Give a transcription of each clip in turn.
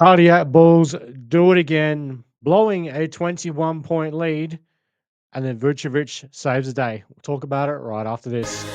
Cardiac Bulls do it again, blowing a 21-point lead, and then Vucevic saves the day. We'll talk about it right after this.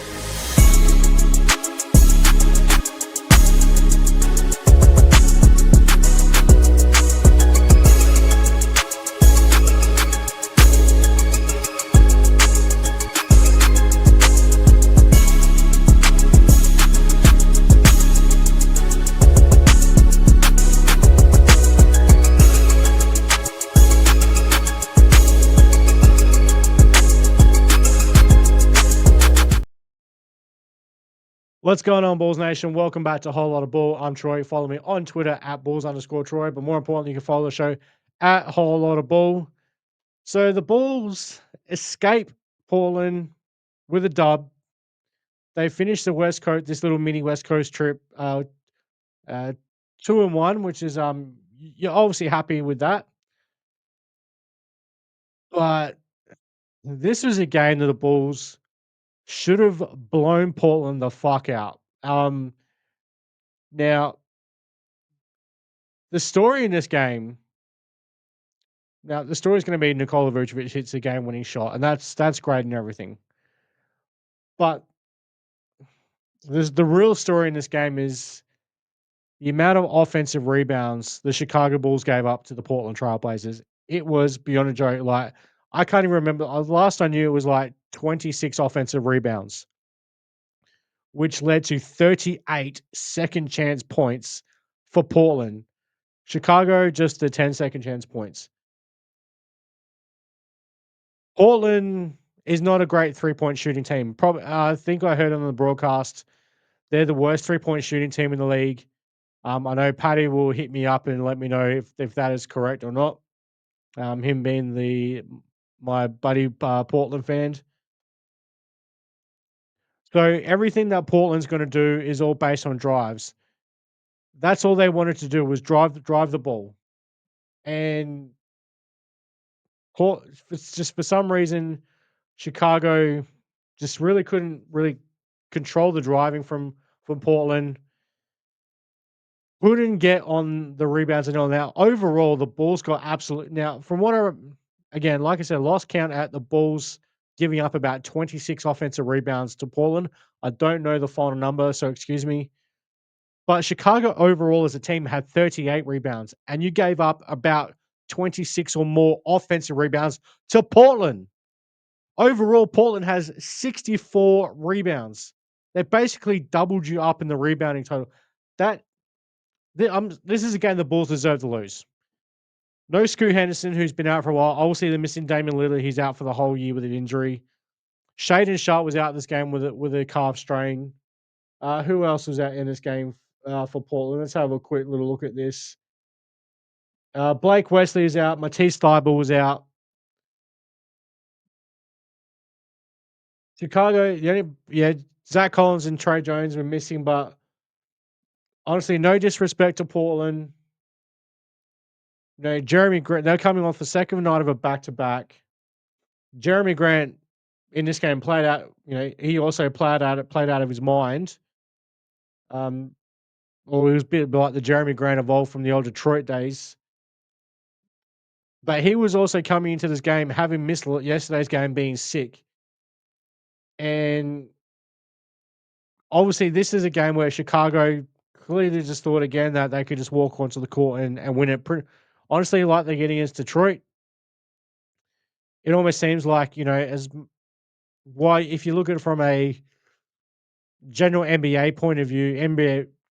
What's going on, Bulls Nation? Welcome back to Whole Lotta Bull. I'm Troy. Follow me on Twitter at Bulls_Troy. But more importantly, you can follow the show at Whole Lotta Bull. So the Bulls escape Portland with a dub. They finished the West Coast, this little mini West Coast trip, uh, 2-1, which is you're obviously happy with that. But this was a game that the Bulls should have blown Portland the fuck out. Now the story in this game. Now the story is going to be Nikola Vucevic hits a game-winning shot, and that's great and everything. But there's the real story in this game is the amount of offensive rebounds the Chicago Bulls gave up to the Portland Trail Blazers. It was beyond a joke. Like, I can't even remember. Last I knew, it was like 26 offensive rebounds, which led to 38 second chance points for Portland. Chicago, just the 10 second chance points. Portland is not a great three-point shooting team. Probably, I think I heard on the broadcast, they're the worst three-point shooting team in the league. I know Paddy will hit me up and let me know if that is correct or not. Him being my buddy Portland fan. So everything that Portland's going to do is all based on drives. That's all they wanted to do was drive the ball, and it's just for some reason Chicago just really couldn't really control the driving from Portland. Couldn't get on the rebounds and all. Now, overall, the Bulls got absolute. Now, from what again, like I said, lost count at the Bulls giving up about 26 offensive rebounds to Portland. I don't know the final number, so excuse me. But Chicago overall as a team had 38 rebounds, and you gave up about 26 or more offensive rebounds to Portland. Overall, Portland has 64 rebounds. They basically doubled you up in the rebounding total. That this is a game the Bulls deserve to lose. No Scoot Henderson, who's been out for a while. Obviously, they're missing Damian Lillard. He's out for the whole year with an injury. Shaden Sharp was out this game with a calf strain. Who else was out in this game for Portland? Let's have a quick little look at this. Blake Wesley is out. Matisse Thybulle was out. Chicago, Zach Collins and Trey Jones were missing, but honestly, no disrespect to Portland. Jeremy Grant, they're coming off the second night of a back-to-back. Jeremy Grant in this game played out, he also played out of his mind. Or he was a bit like the Jeremy Grant evolved from the old Detroit days. But he was also coming into this game having missed yesterday's game, being sick. And obviously, this is a game where Chicago clearly just thought again that they could just walk onto the court and win it. Honestly, like they're getting against Detroit, it almost seems like, if you look at it from a general NBA point of view,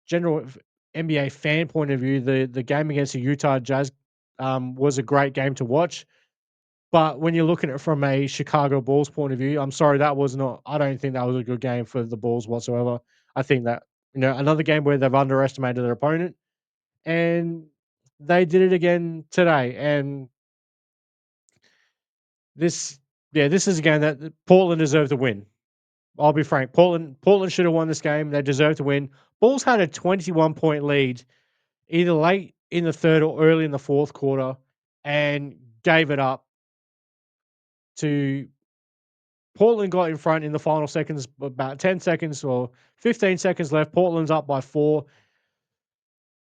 general NBA fan point of view, the game against the Utah Jazz was a great game to watch. But when you're looking at it from a Chicago Bulls point of view, I'm sorry, I don't think that was a good game for the Bulls whatsoever. I think that, another game where they've underestimated their opponent, and they did it again today. And this is a game that Portland deserved to win. I'll be frank. Portland should have won this game. They deserved to win. Bulls had a 21-point lead either late in the third or early in the fourth quarter and gave it up to Portland. Got in front in the final seconds, about 10 seconds or 15 seconds left. Portland's up by 4.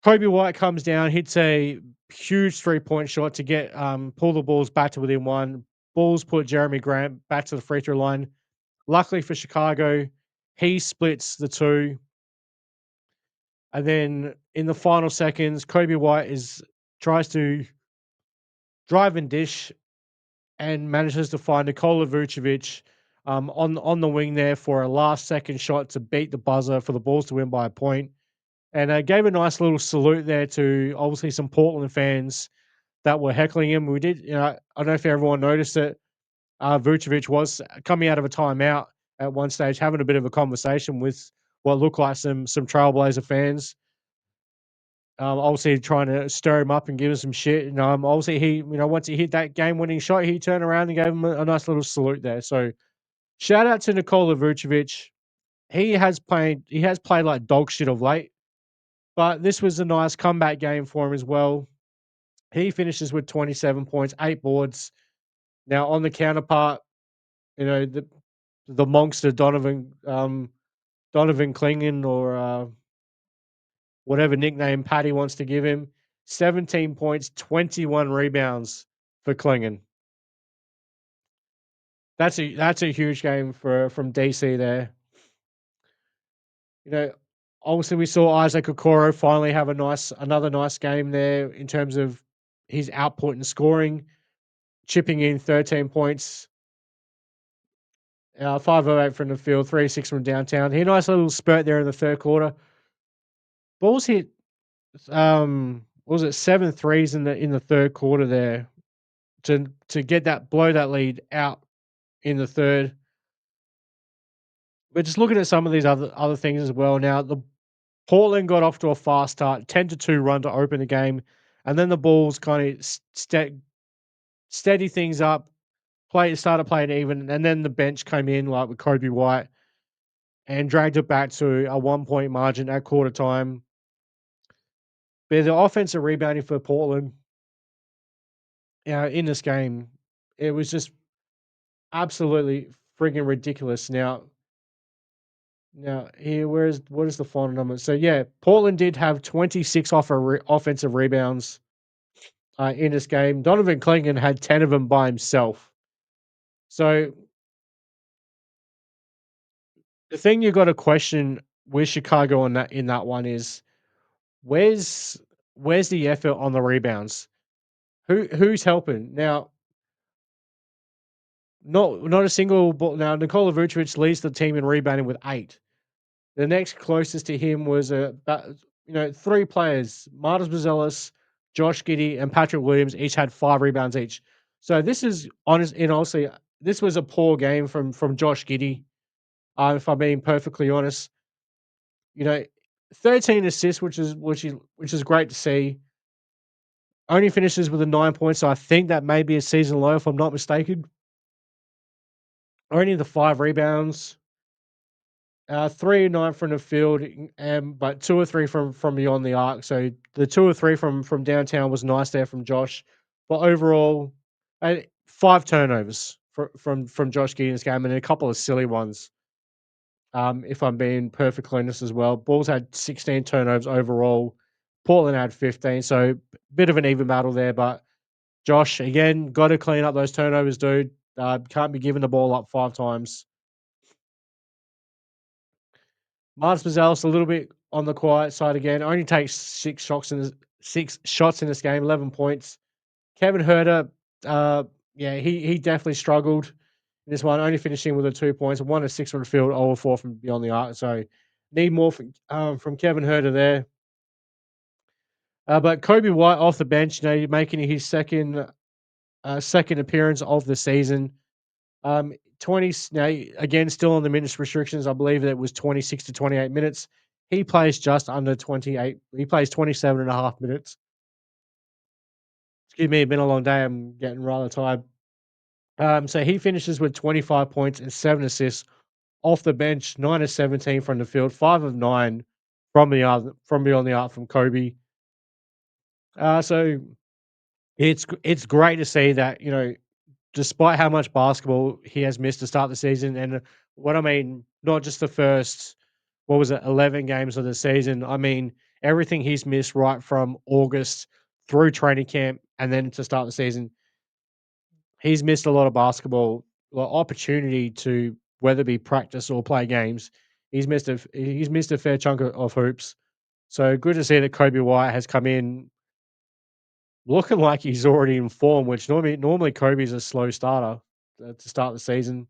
Coby White comes down, hits a huge three-point shot to get pull the Bulls back to within one. Bulls put Jeremy Grant back to the free throw line. Luckily for Chicago, he splits the two, and then in the final seconds, Coby White is tries to drive and dish and manages to find Nikola Vucevic on the wing there for a last second shot to beat the buzzer for the Bulls to win by a point. And gave a nice little salute there to obviously some Portland fans that were heckling him. We did, I don't know if everyone noticed it. Vucevic was coming out of a timeout at one stage, having a bit of a conversation with what looked like some Trailblazer fans. Obviously trying to stir him up and give him some shit. And obviously once he hit that game-winning shot, he turned around and gave him a nice little salute there. So shout out to Nikola Vucevic. He has played like dog shit of late, but this was a nice comeback game for him as well. He finishes with 27 points, 8 boards. Now on the counterpart, the monster Donovan Clingan or whatever nickname Patty wants to give him, 17 points, 21 rebounds for Clingan. That's a huge game from DC there. You know, obviously we saw Isaac Okoro finally have another nice game there in terms of his output and scoring, chipping in 13 points, 5 of 8 from the field, 3 of 6 from downtown. He had a nice little spurt there in the third quarter. Bulls hit what was it, 7 threes in the third quarter there to get that blow that lead out in the third. But just looking at some of these other things as well. Now, the Portland got off to a fast start, 10-2 run to open the game, and then the Bulls kind of steady things up, started playing even, and then the bench came in like with Coby White and dragged it back to a 1-point margin at quarter time. But the offensive rebounding for Portland, in this game, it was just absolutely friggin' ridiculous. Now here, what is the final number? So yeah, Portland did have 26 offensive rebounds in this game. Donovan Clingan had 10 of them by himself. So the thing you got to question with Chicago on that in that one is where's where's the effort on the rebounds? Who's helping now? Not a single ball. Now Nikola Vucevic leads the team in rebounding with 8. The next closest to him was about 3 players: Marcus Buzelis, Josh Giddey, and Patrick Williams. Each had 5 rebounds each. So this is honest, and honestly, this was a poor game from Josh Giddey. If I'm being perfectly honest, you know, 13 assists, which is great to see. Only finishes with a 9 points. So I think that may be a season low, if I'm not mistaken. Only the 5 rebounds. 3 or 9 from the field, but 2 or 3 from beyond the arc. So the 2 or 3 from downtown was nice there from Josh. But overall, 5 turnovers from Josh Giddey in this game, and a couple of silly ones. If I'm being perfectly honest as well, Bulls had 16 turnovers overall. Portland had 15, so bit of an even battle there. But Josh, again, got to clean up those turnovers, dude. Can't be giving the ball up 5 times. Marcus Buzelis a little bit on the quiet side again. Only takes 6 shots in this game, 11 points. Kevin Herter, he definitely struggled in this one, only finishing with 2 points, 1 of 6 from the field, 0 of 4 from beyond the arc. So need more from Kevin Herter there. But Coby White off the bench, making his second appearance of the season. 20 now again, still on the minutes restrictions. I believe that it was 26 to 28 minutes. He plays just under 28. He plays 27 and a half minutes. Excuse me, it's been a long day. I'm getting rather tired. So he finishes with 25 points and 7 assists off the bench, 9 of 17 from the field, 5 of 9 from beyond the arc from Coby. So it's great to see that, despite how much basketball he has missed to start the season, and what I mean, not just the first, what was it, 11 games of the season. I mean, everything he's missed right from August through training camp and then to start the season, he's missed a lot of basketball, opportunity to whether it be practice or play games. He's missed a fair chunk of hoops. So good to see that Coby White has come in looking like he's already in form, which normally Kobe's a slow starter to start the season.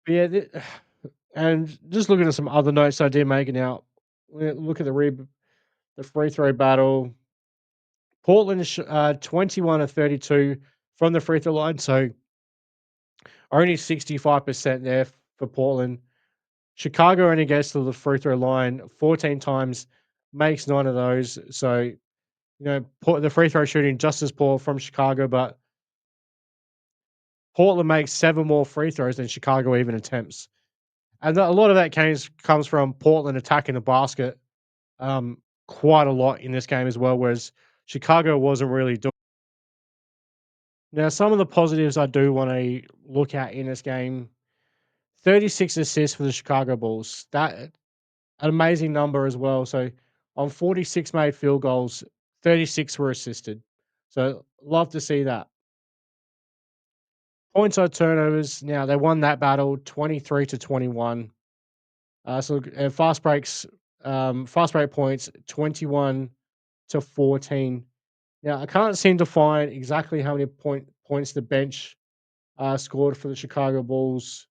But yeah, and just looking at some other notes I did make now. Look at the free throw battle. Portland is 21 of 32 from the free throw line, so only 65% there for Portland. Chicago only gets to the free throw line 14 times, makes 9 of those. So, the free throw shooting just as poor from Chicago, but Portland makes 7 more free throws than Chicago even attempts. And a lot of that comes from Portland attacking the basket quite a lot in this game as well, whereas Chicago wasn't really doing. Now, some of the positives I do want to look at in this game: 36 assists for the Chicago Bulls. That an amazing number as well. So on 46 made field goals, 36 were assisted. So love to see that. Points on turnovers. Now they won that battle 23-21. Fast break points 21-14. Now I can't seem to find exactly how many points the bench scored for the Chicago Bulls.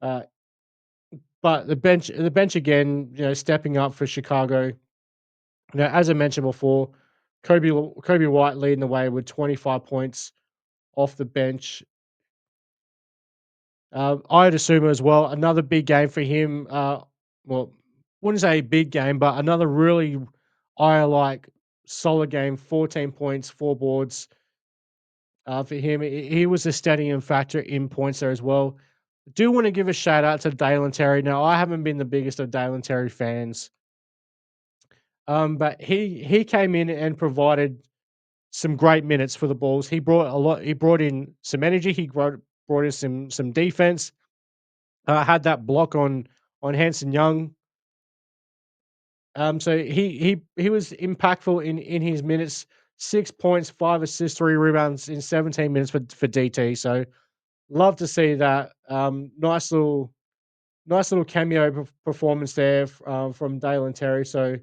Uh, but the bench again, stepping up for Chicago. Now, as I mentioned before, Coby White leading the way with 25 points off the bench. I'd assume as well another big game for him. Well, wouldn't say big game, but another really I like solid game. 14 points, 4 boards. For him, he was a steadying factor in points there as well. Do want to give a shout out to Dalen Terry. Now, I haven't been the biggest of Dalen Terry fans, but he came in and provided some great minutes for the Bulls. He brought a lot. He brought in some energy. He brought in some defense. Had that block on Hanson Young. So he was impactful in his minutes. 6 points, 5 assists, 3 rebounds in 17 minutes for DT. So love to see that. Nice little cameo performance there from Dalen Terry. So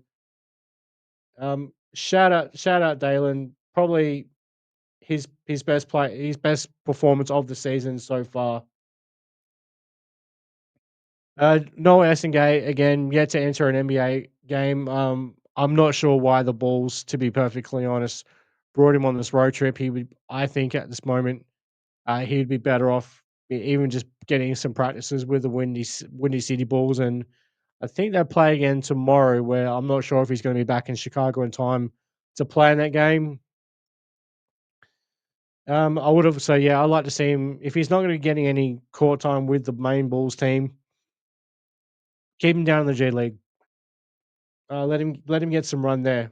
shout out Dalen. Probably his best performance of the season so far. Noah Essengate again yet to enter an NBA game. I'm not sure why the Bulls, to be perfectly honest, brought him on this road trip. I think, at this moment, he'd be better off even just getting some practices with the Windy City Bulls, and I think they play again tomorrow. Where I'm not sure if he's going to be back in Chicago in time to play in that game. I would have so yeah, I'd like to see him if he's not going to be getting any court time with the main Bulls team. Keep him down in the G League. Let him get some run there.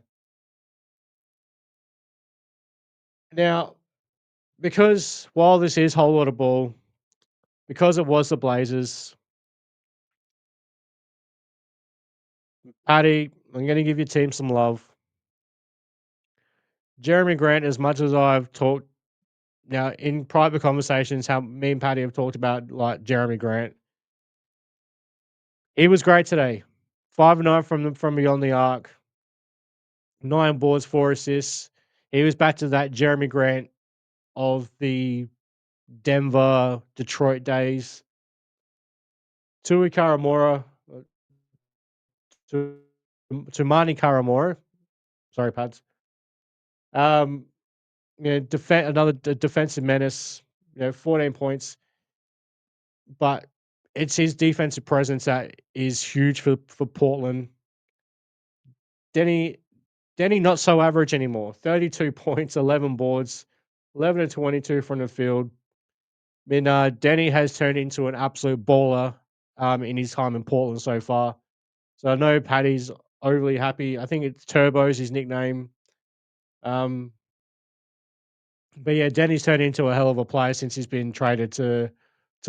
Now, because while this is Whole Lotta Bull, because it was the Blazers, Paddy, I'm going to give your team some love. Jeremy Grant, as much as I've talked now in private conversations, how me and Paddy have talked about like Jeremy Grant, he was great today. 5 and 9 from beyond the arc, 9 boards, 4 assists. He was back to that Jeremy Grant of the Denver, Detroit days. Tui Karamora, to Mani Karamora. Sorry, Pads. Um, another defensive menace. 14 points, but it's his defensive presence that is huge for Portland. Denny, not so average anymore. 32 points, 11 boards, 11 to 22 from the field. I mean, Denny has turned into an absolute baller in his time in Portland so far. So I know Paddy's overly happy. I think it's Turbo's his nickname. Um, but yeah, Denny's turned into a hell of a player since he's been traded to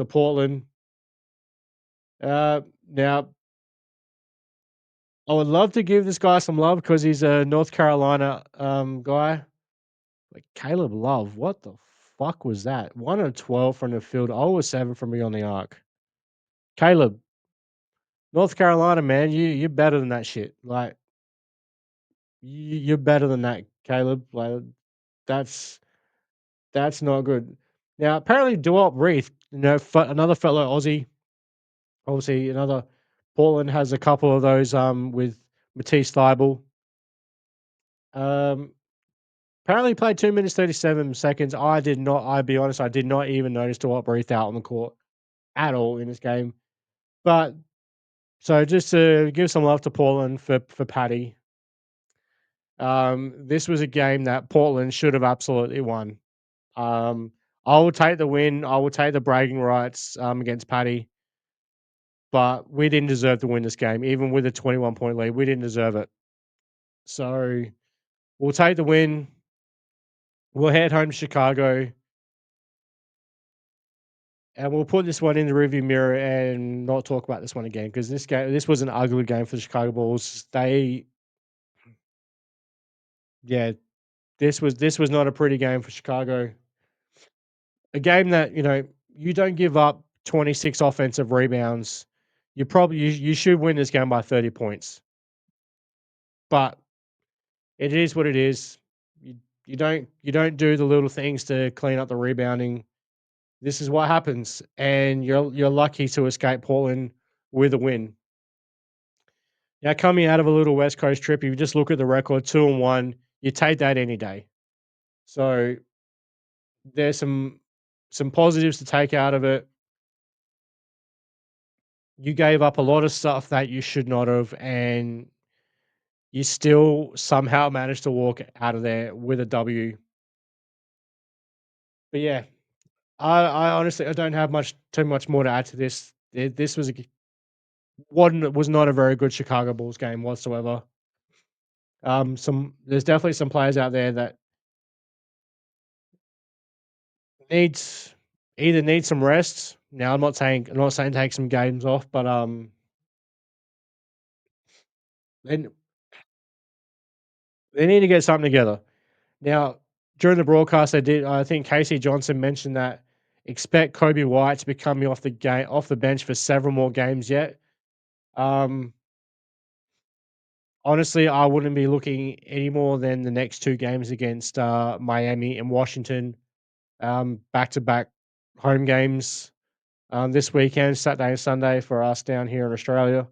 Portland. Now I would love to give this guy some love because he's a North Carolina, guy. Like, Caleb Love, what the fuck was that? 1 of 12 from the field, 0 of 7 from beyond the arc. Caleb, North Carolina, man, you're better than that shit. Like, you're better than that, Caleb. Like, that's that's not good. Now, apparently, Duop Reith, another fellow Aussie, obviously another Portland has a couple of those with Matisse Thybulle. Um, Apparently played 2 minutes 37 seconds. I did not. I'll be honest, I did not even notice Duop Reith out on the court at all in this game. But so just to give some love to Portland for Paddy. This was a game that Portland should have absolutely won. Um, I will take the win. I will take the bragging rights against Paddy, but we didn't deserve to win this game, even with a 21-point lead. We didn't deserve it. So we'll take the win. We'll head home to Chicago, and we'll put this one in the rearview mirror and not talk about this one again because this was an ugly game for the Chicago Bulls. Yeah, this was not a pretty game for Chicago. A game that, you don't give up 26 offensive rebounds. You should win this game by 30 points. But it is what it is. You you don't do the little things to clean up the rebounding. This is what happens, and you're lucky to escape Portland with a win. Now, coming out of a little West Coast trip, if you just look at the record, 2-1, you take that any day. So there's some positives to take out of it. You gave up a lot of stuff that you should not have, and you still somehow managed to walk out of there with a W. But yeah, I honestly I don't have too much more to add to this. This was not a very good Chicago Bulls game whatsoever. There's definitely some players out there that needs either need some rest. Now I'm not saying take some games off, but they they need to get something together. Now, during the broadcast, I think Casey Johnson mentioned that expect Coby White to be coming off the bench for several more games yet. Um, Honestly, I wouldn't be looking any more than the next 2 games against, Miami and Washington, back-to-back home games, this weekend, Saturday and Sunday for us down here in Australia.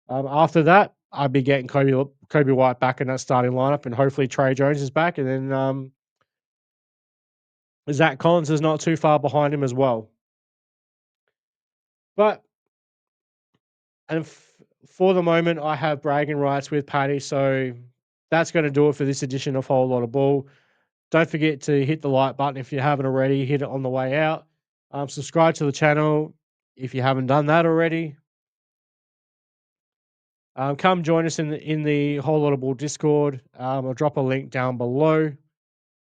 After that, I'd be getting Coby White back in that starting lineup, and hopefully Trey Jones is back, and then, Zach Collins is not too far behind him as well. But and for the moment, I have bragging rights with Paddy, so that's gonna do it for this edition of Whole Lotta Bull. Don't forget to hit the like button if you haven't already. Hit it on the way out. Subscribe to the channel if you haven't done that already. Come join us in the Whole Lotta Bull Discord. I'll drop a link down below.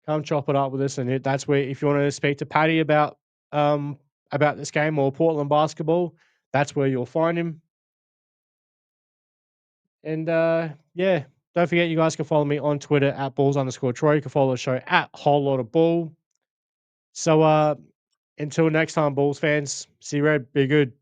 Come chop it up with us, and that's where if you want to speak to Paddy about this game or Portland basketball, that's where you'll find him. And yeah, don't forget you guys can follow me on Twitter at Bulls_Troy. You can follow the show at Whole Lotta Bull. So until next time, Bulls fans, see you red, be good.